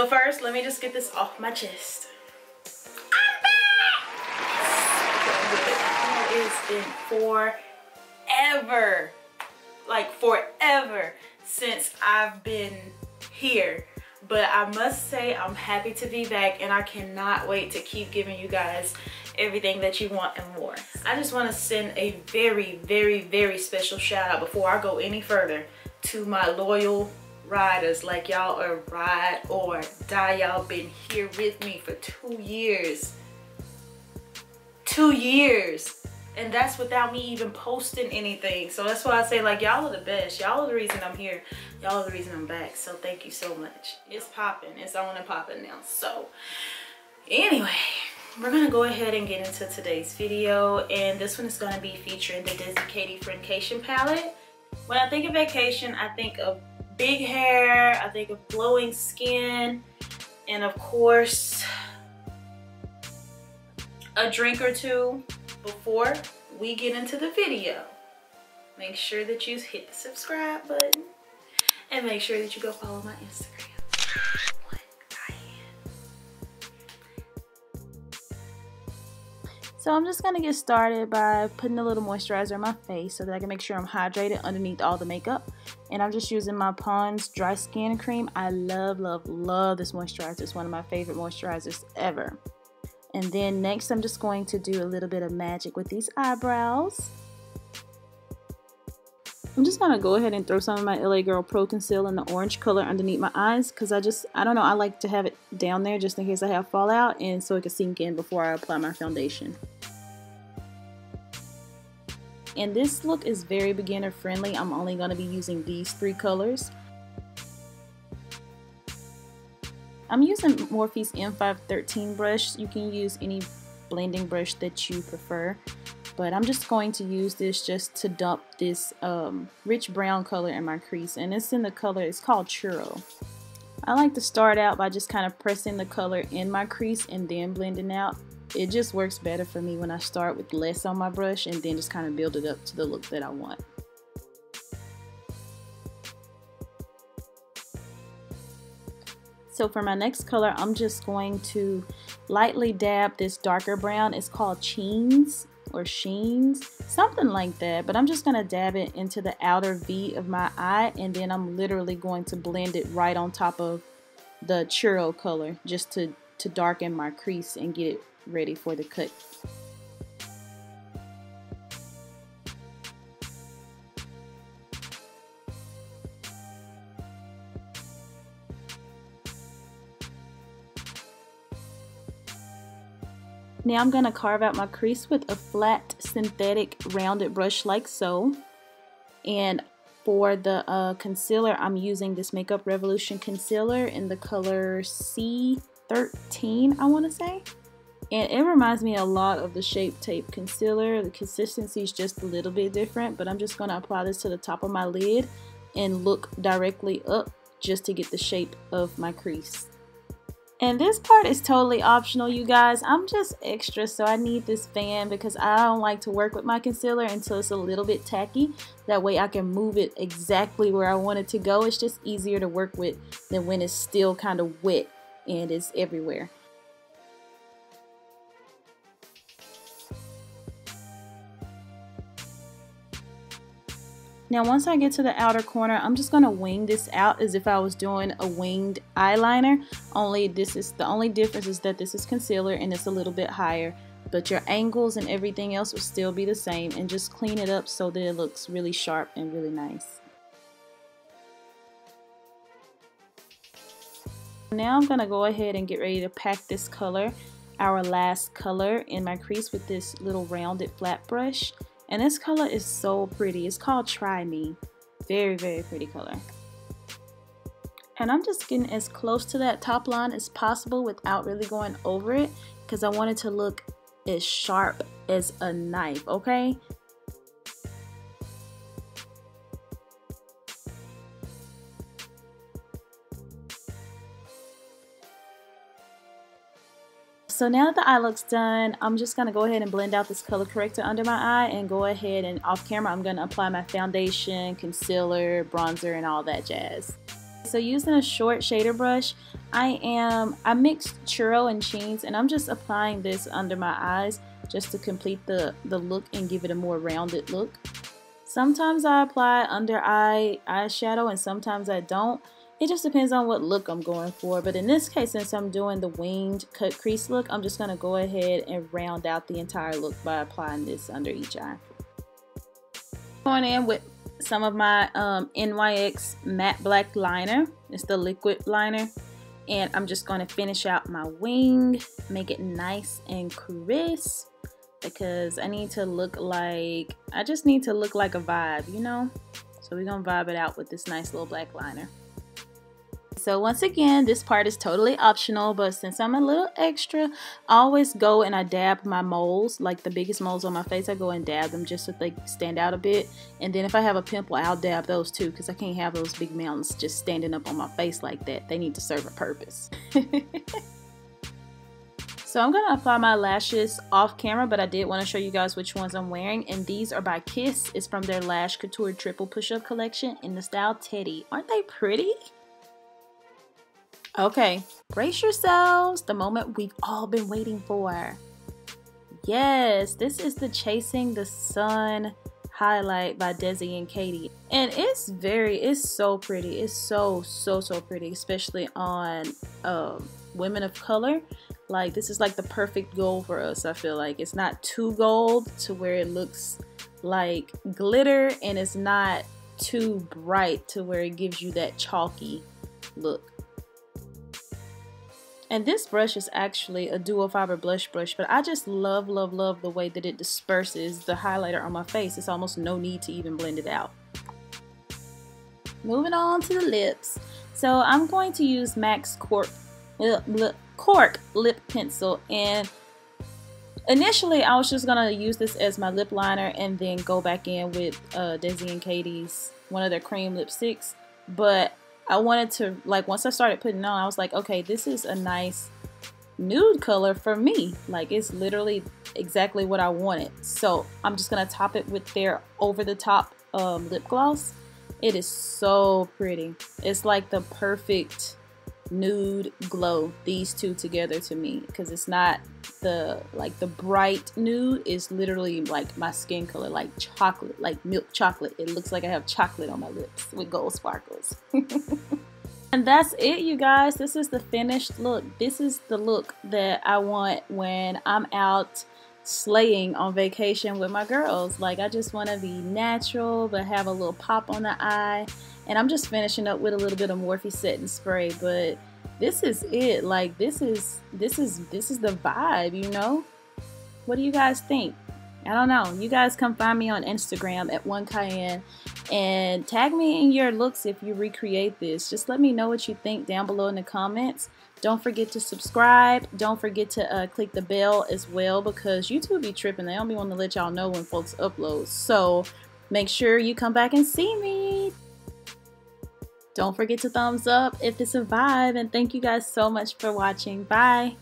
So first, let me just get this off my chest. It's been forever, like forever since I've been here, but I must say I'm happy to be back, and I cannot wait to keep giving you guys everything that you want and more. I just want to send a very, very, very special shout out before I go any further to my loyal riders. Like, y'all are ride or die. Y'all been here with me for 2 years. 2 years. And that's without me even posting anything. So that's why I say, like, y'all are the best. Y'all are the reason I'm here. Y'all are the reason I'm back. So thank you so much. It's popping. It's on and popping now. So anyway, we're gonna go ahead and get into today's video. And this one is gonna be featuring the Desi KATY Friendcation palette. When I think of vacation, I think of big hair, I think of glowing skin, and of course, a drink or two. Before we get into the video, make sure that you hit the subscribe button and make sure that you go follow my Instagram. So I'm just gonna get started by putting a little moisturizer on my face so that I can make sure I'm hydrated underneath all the makeup. And I'm just using my Pond's Dry Skin Cream. I love, love, love this moisturizer. It's one of my favorite moisturizers ever. And then next, I'm just going to do a little bit of magic with these eyebrows. I'm just going to go ahead and throw some of my LA Girl Pro Conceal in the orange color underneath my eyes, because I don't know, I like to have it down there just in case I have fallout, and so it can sink in before I apply my foundation. And this look is very beginner friendly. I'm only going to be using these 3 colors. I'm using Morphe's M513 brush. You can use any blending brush that you prefer, but I'm just going to use this just to dump this rich brown color in my crease, and it's in the color, it's called Churro. I like to start out by just kind of pressing the color in my crease and then blending out. It just works better for me when I start with less on my brush and then just kind of build it up to the look that I want. So for my next color, I'm just going to lightly dab this darker brown. It's called Sheens or Sheens, something like that. But I'm just going to dab it into the outer V of my eye, and then I'm literally going to blend it right on top of the Churro color just to darken my crease and get it ready for the cut. Now I'm going to carve out my crease with a flat synthetic rounded brush like so. And for the concealer, I'm using this Makeup Revolution concealer in the color C13, I want to say. And it reminds me a lot of the Shape Tape concealer. The consistency is just a little bit different, but I'm just going to apply this to the top of my lid and look directly up just to get the shape of my crease. And this part is totally optional, you guys. I'm just extra, so I need this fan because I don't like to work with my concealer until it's a little bit tacky. That way I can move it exactly where I want it to go. It's just easier to work with than when it's still kind of wet and it's everywhere. Now once I get to the outer corner, I'm just going to wing this out as if I was doing a winged eyeliner. Only the only difference is that this is concealer and it's a little bit higher. But your angles and everything else will still be the same, and just clean it up so that it looks really sharp and really nice. Now I'm going to go ahead and get ready to pack this color, our last color, in my crease with this little rounded flat brush. And this color is so pretty. It's called Try Me. Very, very pretty color. And I'm just getting as close to that top line as possible without really going over it, because I want it to look as sharp as a knife, okay? So now that the eye looks done, I'm just going to go ahead and blend out this color corrector under my eye, and go ahead and off camera I'm going to apply my foundation, concealer, bronzer, and all that jazz. So using a short shader brush, I mixed churro and cheese, and I'm just applying this under my eyes just to complete the look and give it a more rounded look. Sometimes I apply under eyeshadow and sometimes I don't. It just depends on what look I'm going for. But in this case, since I'm doing the winged cut crease look, I'm just going to go ahead and round out the entire look by applying this under each eye. Going in with some of my NYX matte black liner. It's the liquid liner. And I'm just going to finish out my wing, make it nice and crisp, because I need to look like, I just need to look like a vibe, you know? So we're going to vibe it out with this nice little black liner. So once again, this part is totally optional, but since I'm a little extra, I always go and I dab my moles, like the biggest moles on my face. I go and dab them just so they stand out a bit. And then if I have a pimple, I'll dab those too, because I can't have those big mountains just standing up on my face like that. They need to serve a purpose. So I'm going to apply my lashes off camera, but I did want to show you guys which ones I'm wearing. And these are by Kiss. It's from their Lash Couture Triple Push-Up collection in the style Teddy. Aren't they pretty? Okay, brace yourselves. The moment we've all been waiting for. Yes, this is the Chasing the Sun highlight by Desi and KATY. And it's so pretty. It's so pretty, especially on women of color. Like, this is like the perfect gold for us. I feel like it's not too gold to where it looks like glitter, and it's not too bright to where it gives you that chalky look. And this brush is actually a dual fiber blush brush, but I just love the way that it disperses the highlighter on my face. It's almost no need to even blend it out. Moving on to the lips. So I'm going to use MAC's Cork Lip Pencil, and initially I was just gonna use this as my lip liner and then go back in with Desi and KATY's one of their cream lipsticks, but I wanted to, like, once I started putting it on, I was like, okay, this is a nice nude color for me. Like, it's literally exactly what I wanted. So I'm just gonna top it with their over the top lip gloss. It is so pretty. It's like the perfect nude glow, these two together to me, because it's not the bright nude. Is literally like my skin color, like chocolate, like milk chocolate. It looks like I have chocolate on my lips with gold sparkles. And that's it, you guys. This is the finished look. This is the look that I want when I'm out slaying on vacation with my girls. Like, I just want to be natural but have a little pop on the eye. And I'm just finishing up with a little bit of Morphe setting spray, but this is it. Like, this is the vibe, you know? What do you guys think? I don't know. You guys come find me on Instagram at @1Cayenne and tag me in your looks if you recreate this. Just let me know what you think down below in the comments. Don't forget to subscribe. Don't forget to click the bell as well, because YouTube be tripping. They don't be wanting to let y'all know when folks upload. So make sure you come back and see me. Don't forget to thumbs up if it's a vibe, and thank you guys so much for watching. Bye.